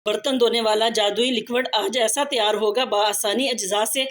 बर्तन धोने वाला जादुई लिक्विड आज ऐसा तैयार होगा बआसानी अज्जा से,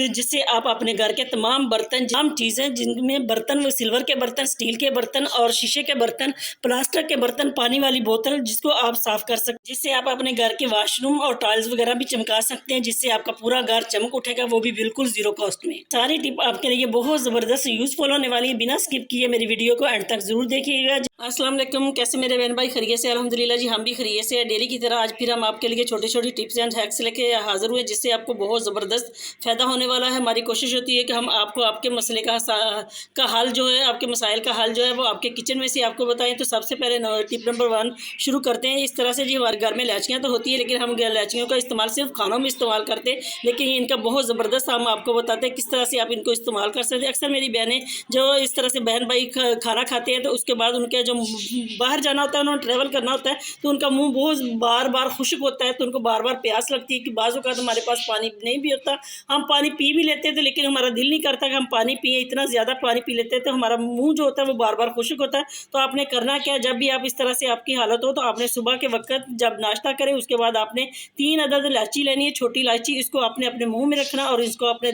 जिससे आप अपने घर के तमाम बर्तन, तमाम चीज़ें जिनमें बर्तन, सिल्वर के बर्तन, स्टील के बर्तन और शीशे के बर्तन, प्लास्टिक के बर्तन, पानी वाली बोतल, जिसको आप साफ कर सकते, जिससे आप अपने घर के वॉशरूम और टाइल्स वगैरह भी चमका सकते हैं, जिससे आपका पूरा घर चमक उठेगा, वो भी बिल्कुल जीरो कॉस्ट में। सारी टिप आपके लिए बहुत ज़बरदस्त यूजफुल होने वाली है। बिना स्किप किए मेरी वीडियो को एंड तक जरूर देखिएगा। अस्सलाम वालेकुम, कैसे मेरे बहन भाई? खैरियत से? अल्हम्दुलिल्लाह जी, हम भी खैरियत से। डेली की तरह आज फिर हम आपके लिए छोटे छोटे टिप्स एंड हैक्स लेके हाजिर हुए, जिससे आपको बहुत ज़बरदस्त फ़ायदा होने वाला है। हमारी कोशिश होती है कि हम आपको आपके मसले का हल जो है, आपके मसाइल का हल जो है वो आपके किचन में से आपको बताएं। तो सबसे पहले टिप नंबर 1 शुरू करते हैं। इस तरह से जी, हमारे घर में इलायचियाँ तो होती है, लेकिन हम इलायचियों का इस्तेमाल सिर्फ खानों में इस्तेमाल करते हैं, लेकिन इनका बहुत ज़बरदस्त हम आपको बताते हैं किस तरह से आप इनको इस्तेमाल कर सकते हैं। अक्सर मेरी बहनें जो इस तरह से बहन भाई खाना खाते हैं, तो उसके बाद उनके जो बाहर जाना होता है, उन्होंने ट्रैवल करना होता है, तो उनका मुंह बहुत बार बार खुश्क होता है, तो उनको बार बार प्यास लगती है कि बाज़ औक़ात हमारे पास पानी नहीं भी होता, हम पानी पी भी लेते थे, लेकिन हमारा दिल नहीं करता कि हम पानी पिए। इतना ज़्यादा पानी पी लेते हैं तो हमारा मुंह जो होता है वो बार बार खुश्क होता है। तो आपने करना क्या, जब भी आप इस तरह से आपकी हालत हो, तो आपने सुबह के वक्त जब नाश्ता करें, उसके बाद आपने 3 अदद इलायची लेनी है, छोटी इलायची। इसको आपने अपने मुँह में रखना और इसको अपने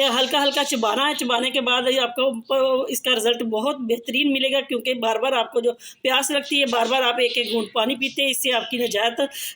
हल्का हल्का चबाना है। चबाने के बाद आपको इसका रिजल्ट बहुत बेहतरीन मिलेगा, क्योंकि बार बार आपको जो प्यास लगती है, बार बार आप एक एक घूंट पानी पीते हैं, इससे आपकी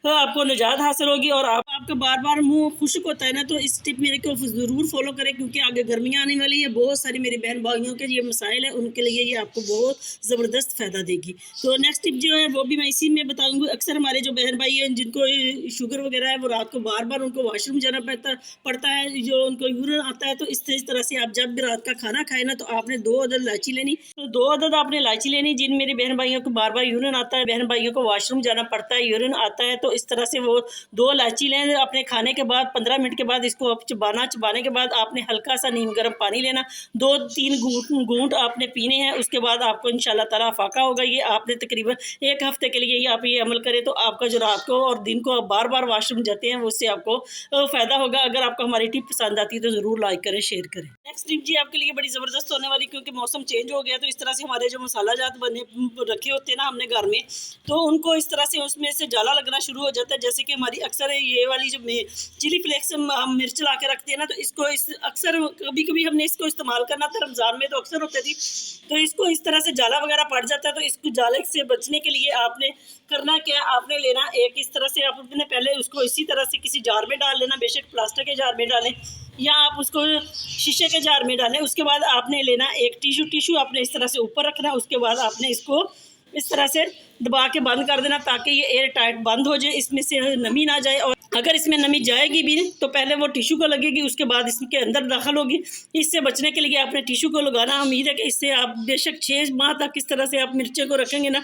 आपको निजात हासिल होगी। और आपका बार बार मुंह खुश्क होता है ना, तो इस टिप मेरे को ज़रूर फॉलो करें, क्योंकि आगे गर्मियाँ आने वाली है। बहुत सारी मेरी बहन भाइयों के ये मसाइल है, उनके लिए ये आपको बहुत ज़बरदस्त फ़ायदा देगी। तो नेक्स्ट टिप जो है वो भी मैं इसी में बताऊँगी। अक्सर हमारे जो बहन भाई हैं जिनको शुगर वगैरह है, वो रात को बार बार उनको वॉशरूम जाना पड़ता है, जो उनको यूरिन आता है। तो इस तरह से आप जब भी रात का खाना खाए ना, तो आपने 2 अदद इलायची लेनी। तो 2 अदद आपने इलायची लेनी। जिन मेरे बहन भाइयों को बार बार यूरिन आता है, बहन भाइयों को वॉशरूम जाना पड़ता है, यूरिन आता है, तो इस तरह से वो 2 इलायची लें। अपने खाने के बाद 15 मिनट के बाद इसको आप चबाने के बाद आपने हल्का सा नीम गर्म पानी लेना, 2-3 घूंट आपने पीने हैं। उसके बाद आपको इंशाल्लाह ताला फाका होगा। ये आपने तकरीबन 1 हफ्ते के लिए आप ये अमल करें, तो आपका जो रात को और दिन को आप बार बार वॉशरूम जाते हैं, उससे आपको फ़ायदा होगा। अगर आपको हमारी टिप पसंद आती है तो ज़रूर लाइक करें, शेयर करें। नेक्स्ट टिप जी आपके लिए बड़ी ज़बरदस्त होने वाली, क्योंकि मौसम चेंज हो गया, तो इस तरह से हमारे जो मसाला जात बने रखे होते हैं ना हमने घर में, तो उनको इस तरह से उसमें से जाला लगना शुरू हो जाता है। जैसे कि हमारी अक्सर ये वाली जो चिली फ्लेक्स हम मिर्च ला के रखते हैं ना, तो इसको अक्सर कभी कभी हमने इसको इस्तेमाल करना था, रमज़ान में तो अक्सर होती थी, तो इसको इस तरह से जाला वगैरह पड़ जाता है। तो इसको जाले से बचने के लिए आपने करना क्या, आपने लेना एक इस तरह से, आपने पहले उसको इसी तरह से किसी जार में डाल लेना, बेशक प्लास्टिक के जार में डालें या आप उसको शीशे के जार में डालें। उसके बाद आपने लेना एक टिशू आपने इस तरह से ऊपर रखना। उसके बाद आपने इसको इस तरह से दबा के बंद कर देना, ताकि ये एयर टाइट बंद हो जाए, इसमें से नमी ना जाए। और अगर इसमें नमी जाएगी भी तो पहले वो टिशू को लगेगी, उसके बाद इसके अंदर दाखिल होगी। इससे बचने के लिए आपने टिशू को लगाना। उम्मीद है कि इससे आप बेशक 6 माह तक इस तरह से आप मिर्चें को रखेंगे ना,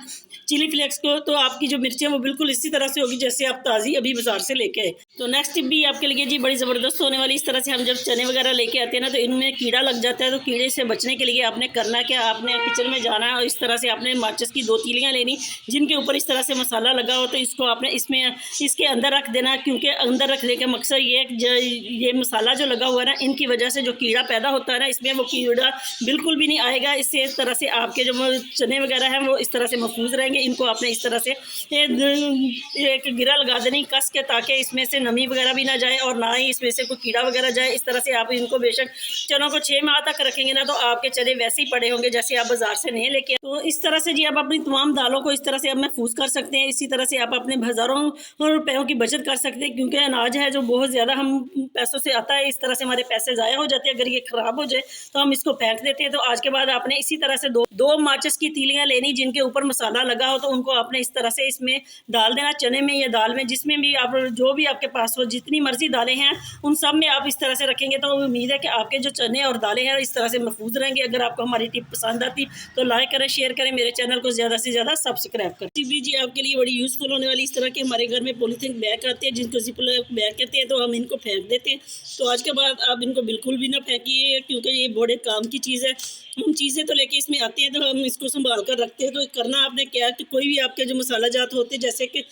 चिली फ्लेक्स को, तो आपकी जो मिर्चें वो बिल्कुल इसी तरह से होगी जैसे आप ताज़ी अभी बाजार से लेके आए। तो नेक्स्ट टिप भी आपके लिए जी बड़ी ज़बरदस्त होने वाली। इस तरह से हम जब चने वगैरह लेके आते हैं ना, तो इनमें कीड़ा लग जाता है। तो कीड़े से बचने के लिए आपने करना क्या, आपने किचन में जाना है और इस तरह से आपने माचिस की 2 तीलियाँ लेनी, जिनके ऊपर इस तरह से मसाला लगा हो, तो इसको आपने इसके अंदर रख देना। क्योंकि अंदर रखने का मकसद ये मसाला जो लगा हुआ है ना, इनकी वजह से जो कीड़ा पैदा होता है ना, इसमें वो कीड़ा बिल्कुल भी नहीं आएगा। इससे इस तरह से आपके जो चने वगैरह हैं वो इस तरह से महफूज रहेंगे। इनको आपने इस तरह से एक गिरा लगा देनी कस के, ताकि इसमें से नमी वगैरह भी ना जाए और ना ही इसमें से कोई कीड़ा वगैरह जाए। इस तरह से आप इनको बेशक चनों को 6 माह तक रखेंगे ना, तो आपके चने वैसे ही पड़े होंगे जैसे आप बाजार से नहीं लेके। तो इस तरह से जी आप अपनी तमाम दालों को इस तरह से आप महफूज कर सकते हैं। इसी तरह से आप अपने हज़ारों रुपयों की बचत कर सकते हैं, क्योंकि अनाज है जो बहुत ज़्यादा हम पैसों से आता है। इस तरह से हमारे पैसे ज़ाया हो जाते हैं। अगर ये ख़राब हो जाए तो हम इसको फेंक देते हैं। तो आज के बाद आपने इसी तरह से दो माचिस की तीलियाँ लेनी, जिनके ऊपर मसाला लगा हो, तो उनको आपने इस तरह से इसमें डाल देना, चने में या दाल में, जिसमें भी आप जो भी आपके पास हो, जितनी मर्जी दालें हैं उन सब में आप इस तरह से रखेंगे। तो उम्मीद है कि आपके जो चने और दालें हैं इस तरह से महफूज रहेंगे। अगर आपको हमारी टिप पसंद आती तो लाइक करें, शेयर करें, मेरे चैनल को ज़्यादा से ज़्यादा सब्सक्राइब करें। टिप भी जी आपके लिए बड़ी यूज़फुल होने वाली। इस तरह के हमारे घर में पॉलीथीन बैग आते हैं, जिनको जिपलॉक बैग कहते हैं, तो हम इनको फेंक देते हैं। तो आज के बाद आप इनको बिल्कुल भी ना फेंकिए, क्योंकि ये बड़े काम की चीज़ है। हम चीज़ें तो लेके इसमें आते हैं, तो हम इसको संभाल कर रखते हैं। तो करना आपने क्या कि कोई भी आपके जो मसाला जात होते हैं, जैसे कि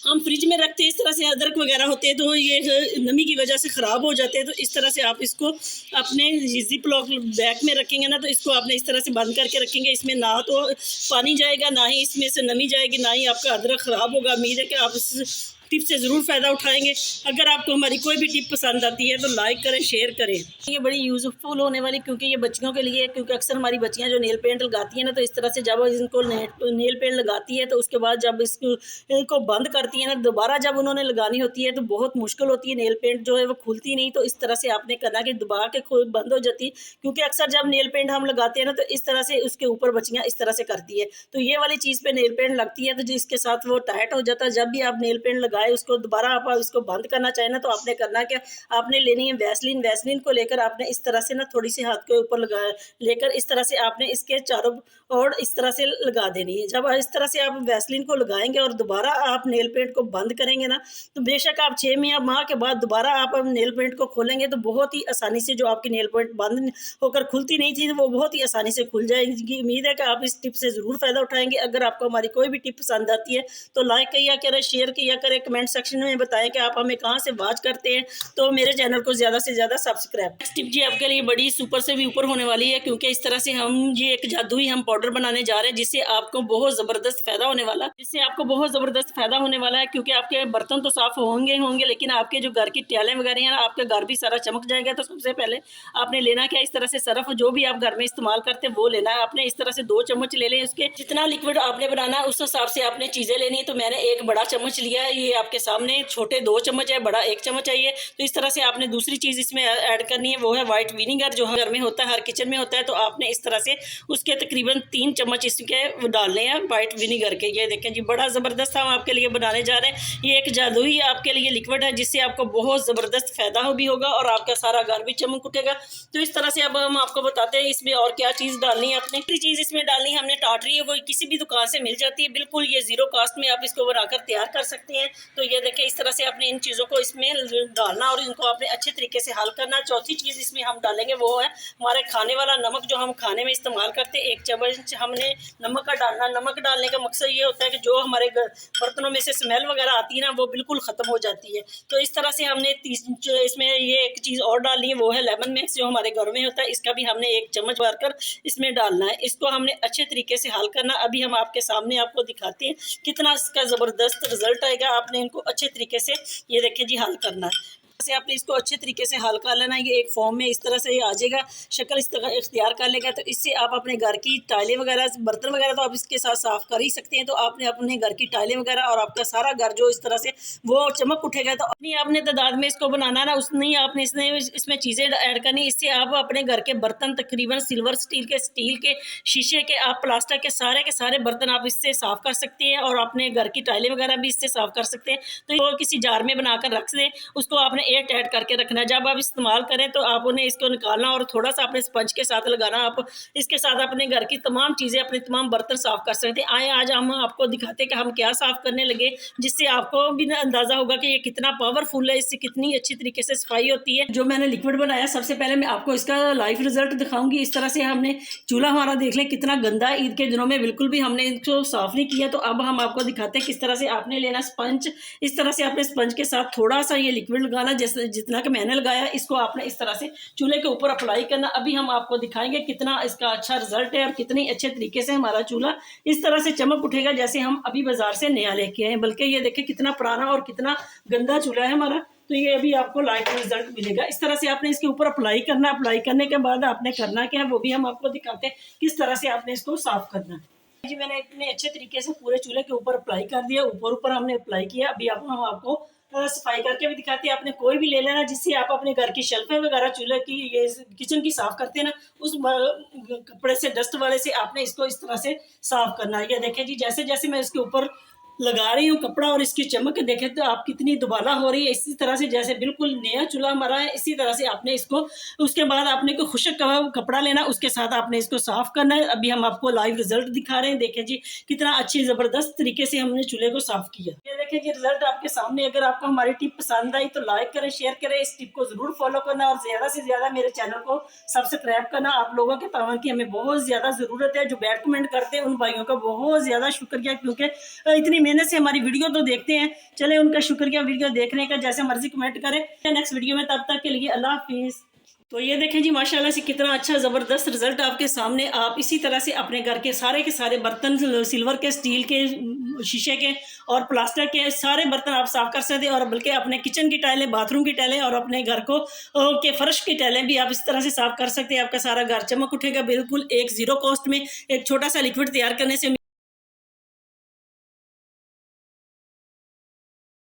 हम फ्रिज में रखते हैं इस तरह से, अदरक वगैरह होते हैं तो ये नमी की वजह से ख़राब हो जाते हैं। तो इस तरह से आप इसको अपने जिप लॉक बैग में रखेंगे ना, तो इसको आपने इस तरह से बंद करके रखेंगे। इसमें ना तो पानी जाएगा, ना ही इसमें से नमी जाएगी, ना ही आपका अदरक ख़राब होगा। उम्मीद है कि आप इस टिप से ज़रूर फ़ायदा उठाएंगे। अगर आपको हमारी कोई भी टिप पसंद आती है तो लाइक करें, शेयर करें। ये बड़ी यूज़फुल होने वाली, क्योंकि ये बच्चियों के लिए, क्योंकि अक्सर हमारी बच्चियां जो नेल पेंट लगाती हैं ना, तो इस तरह से जब इनको नेल पेंट लगाती है तो उसके बाद जब इसको बंद करती है ना, दोबारा जब उन्होंने लगानी होती है तो बहुत मुश्किल होती है। नेल पेंट जो है वो खुलती नहीं। तो इस तरह से आपने करना कि दबा के खुद बंद हो जाती है, क्योंकि अक्सर जब नेल पेंट हम लगाते हैं ना तो इस तरह से उसके ऊपर बच्चियाँ इस तरह से करती है। तो ये वाली चीज़ पे नेल पेंट लगती है तो जिसके साथ वो टाइट हो जाता है। जब भी आप नेल पेंट लगाए उसको दोबारा आप इसको बंद करना चाहें ना, तो आपने करना क्या, आपने लेनी है वैसलीन। वैसलीन को लेकर आपने इस तरह से ना थोड़ी सी हाथ के ऊपर लगा लेकर इस तरह से आपने इसके चारों ओर इस तरह से लगा देनी है। जब इस तरह से आप वैसलीन को लगाएंगे और दोबारा आप नेल पेंट को बंद करेंगे ना, तो बेशक आप 6 माह के बाद दोबारा आप नेल पेंट को खोलेंगे तो बहुत ही आसानी से, जो आपकी नेल पेंट बंद होकर खुलती नहीं थी वो बहुत ही आसानी से खुल जाएगी। उम्मीद है कि आप इस टिप से ज़रूर फ़ायदा उठाएंगे। अगर आपको हमारी कोई भी टिप पसंद आती है तो लाइक किया करें, शेयर किया करें, कमेंट सेक्शन में बताएं कि आप हमें कहाँ से वॉच करते हैं, तो मेरे चैनल को ज़्यादा से ज़्यादा सब्सक्राइब। नेक्स्ट टिप जी आपके लिए बड़ी सुपर से भी ऊपर होने वाली है, क्योंकि इस तरह से हम ये एक जादुई हम पाउडर बनाने जा रहे हैं जिससे आपको बहुत ज़बरदस्त फ़ायदा होने वाला है। क्योंकि आपके बर्तन तो साफ़ होंगे लेकिन आपके जो घर की टाइलें वगैरह हैं, आपका घर भी सारा चमक जाएगा। तो सबसे पहले आपने लेना क्या, इस तरह से सर्फ जो भी आप घर में इस्तेमाल करते हैं वो लेना है। आपने इस तरह से 2 चम्मच ले लें। उसके जितना लिक्विड आपने बनाना है उस हिसाब से आपने चीज़ें लेनी है। तो मैंने एक बड़ा चम्मच लिया है, ये आपके सामने। छोटे 2 चम्मच है, बड़ा 1 चम्मच है ये। तो इस तरह से आपने दूसरी चीज़ इसमें ऐड करनी है, वो है वाइट विनीगर, जो घर में होता है, हर किचन में होता है। तो आपने इस तरह से उसके तकरीबन 3 चम्मच इसके डालने हैं वाइट विनीगर के। ये देखें जी, बड़ा ज़बरदस्त हम आपके लिए बनाने जा रहे हैं। ये एक जादुई आपके लिए लिक्विड है जिससे आपको बहुत ज़बरदस्त फ़ायदा भी होगा और आपका सारा घर भी चमक उठेगा। तो इस तरह से अब हम आपको बताते हैं इसमें और क्या चीज़ डालनी है। आपने चीज़ इसमें डालनी है, हमने टाटरी है, वो किसी भी दुकान से मिल जाती है बिल्कुल। ये ज़ीरो कास्ट में आप इसको बनाकर तैयार कर सकते हैं। तो ये देखें, इस तरह से आपने इन चीज़ों को इसमें डालना और इनको आपने अच्छे तरीके से हल करना। चौथी चीज़ इसमें हम डालेंगे वो है हमारे खाने वाला नमक, जो हम खाने में इस्तेमाल करते हैं। 1 चम्मच हमने नमक का डालना। नमक डालने का मकसद ये होता है कि जो हमारे बर्तनों में से स्मेल वगैरह आती है ना, वो बिल्कुल ख़त्म हो जाती है। तो इस तरह से हमने इसमें ये एक चीज़ और डालनी है, वो है लेमन मिक्स, जो हमारे घर में होता है। इसका भी हमने 1 चम्मच भरकर इसमें डालना है। इसको हमने अच्छे तरीके से हल करना। अभी हम आपके सामने आपको दिखाते हैं कितना इसका ज़बरदस्त रिजल्ट आएगा। आपने इनको अच्छे तरीके से, ये देखें जी, हल करना है। से आपने इसको अच्छे तरीके से हल कर लेना है। ये एक फॉर्म में इस तरह से आ जाएगा, शक्ल इस तरह इख्तियार कर लेगा। तो इससे आप अपने घर की टाइलें वगैरह, बर्तन वगैरह तो आप इसके साथ साफ़ कर ही सकते हैं। तो आपने अपने घर की टाइलें वगैरह और आपका सारा घर जो इस तरह से वो चमक उठेगा। तो अपनी आपने तादाद में इसको बनाना है ना, उसने आपने इसमें चीज़ें ऐड करनी। इससे आप अपने घर के बर्तन तकरीबन सिल्वर, स्टील के, शीशे के, आप प्लास्टिक के सारे बर्तन आप इससे साफ़ कर सकते हैं और अपने घर की टाइलें वगैरह भी इससे साफ़ कर सकते हैं। तो किसी जार में बनाकर रख दें, उसको आपने एयर टाइट करके रखना है। जब आप इस्तेमाल करें तो आप उन्हें इसको निकालना और थोड़ा सा अपने स्पंज के साथ लगाना। आप इसके साथ अपने घर की तमाम चीज़ें, अपने तमाम बर्तन साफ़ कर सकते हैं। आए आज हम आपको दिखाते हैं कि हम क्या साफ़ करने लगे, जिससे आपको भी अंदाज़ा होगा कि ये कितना पावरफुल है, इससे कितनी अच्छी तरीके से सफाई होती है। जो मैंने लिक्विड बनाया, सबसे पहले मैं आपको इसका लाइव रिजल्ट दिखाऊंगी। इस तरह से हमने चूल्हा हमारा देख लें कितना गंदा है। ईद के दिनों में बिल्कुल भी हमने इसको साफ़ नहीं किया। तो अब हम आपको दिखाते हैं किस तरह से आपने लेना स्पंज। इस तरह से आपने स्पंज के साथ थोड़ा सा ये लिक्विड लगाना, जैसे जितना कि मैंने लगाया, इसको आपने इस तरह से चूल्हे के ऊपर अप्लाई करना। अभी हम आपको दिखाएंगे कितना इसका अच्छा रिजल्ट है और कितनी अच्छे तरीके से हमारा चूल्हा इस तरह से चमक उठेगा जैसे हम अभी बाजार से नया लेके आए। बल्कि ये देखें कितना पुराना और कितना गंदा चूल्हा है हमारा। तो ये अभी आपको लाइट रिजल्ट मिलेगा। इस तरह से आपने इसके ऊपर अप्लाई करना। अप्लाई करने के बाद आपने करना क्या है वो भी हम आपको दिखाते हैं किस तरह से आपने इसको साफ करना है। जी, मैंने इतने अच्छे तरीके से पूरे चूल्हे के ऊपर अप्लाई कर दिया, ऊपर हमने अप्लाई किया। अभी हम आपको सफाई करके भी दिखाते हैं। आपने कोई भी ले लेना जिससे आप अपने घर की शेल्फें वगैरह, चूल्हे की, ये किचन की साफ करते हैं ना, उस कपड़े से, डस्ट वाले से आपने इसको इस तरह से साफ करना है। ये देखें जी, जैसे जैसे मैं इसके ऊपर लगा रही हूँ कपड़ा और इसकी चमक देखें तो आप कितनी दुबाला हो रही है। इसी तरह से जैसे बिल्कुल नया चूल्हा हमारा है, इसी तरह से आपने इसको, उसके बाद आपने को खुशक कपड़ा लेना, उसके साथ आपने इसको साफ करना है। अभी हम आपको लाइव रिजल्ट दिखा रहे हैं। देखें जी कितना अच्छी ज़बरदस्त तरीके से हमने चूल्हे को साफ किया। ये देखें जी रिजल्ट आपके सामने। अगर आपको हमारी टिप पसंद आई तो लाइक करें, शेयर करें, इस टिप को ज़रूर फॉलो करना और ज़्यादा से ज़्यादा मेरे चैनल को सब्सक्राइब करना। आप लोगों के तावन की हमें बहुत ज़्यादा ज़रूरत है। जो बैड कमेंट करते हैं उन भाइयों का बहुत ज़्यादा शुक्रिया, क्योंकि इतनी मेहनत से हमारी वीडियो तो देखते हैं। चले उनका शुक्रिया वीडियो देखने का, जैसे मर्जी कमेंट करें। नेक्स्ट वीडियो में, तब तक के लिए अल्लाह हाफिज़। तो ये देखें जी माशाल्लाह से कितना अच्छा ज़बरदस्त रिजल्ट आपके सामने। आप इसी तरह से अपने घर के सारे बर्तन, सिल्वर के, स्टील के, शीशे के और प्लास्टिक के सारे बर्तन आप साफ़ कर सकते हैं। और बल्कि अपने किचन की टाइलें, बाथरूम की टाइलें और अपने घर को के फर्श की टाइलें भी आप इस तरह से साफ़ कर सकते हैं। आपका सारा घर चमक उठेगा बिल्कुल एक ज़ीरो कॉस्ट में। एक छोटा सा लिक्विड तैयार करने से